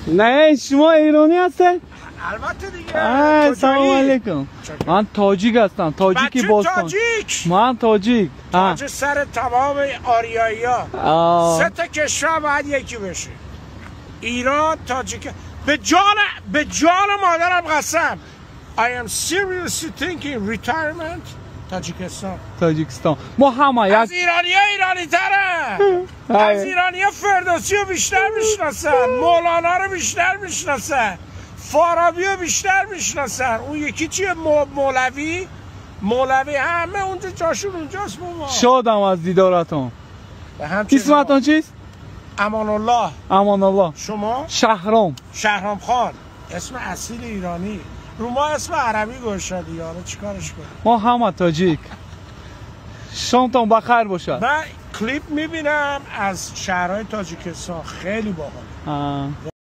نه شما ایرانی هستین؟ البته دیگه. سلام علیکم. من تاجیک هستم. تاجیکی باستان. تاجیک. من تاجیک. تاج سر تمام آریایی ها. 3 تا کشور باید یکی بشه. ایران، تاجیک. به جان مادرم قسم. I am seriously thinking retirement. تاجیکستان. ما همه یک از ایرانی ترن. از ایرانی فردوسی رو بیشتر میشناسن، مولانا رو بیشتر میشناسن، فارابی رو بیشتر میشناسن. اون یکی چیه؟ مولوی همه اونجا جاشون اونجاست. بابا شادم از دیدارتون. اسمتون چیست؟ امان الله. امان الله. شما؟ شهرام خان. اسم اصیل ایرانی. رو ما اسم عربی گوشادی. حالا چیکارش کنیم؟ ما همه تاجیک. شامتون بخیر باشد. من کلیپ میبینم از شهرهای تاجیکستان، خیلی باحال.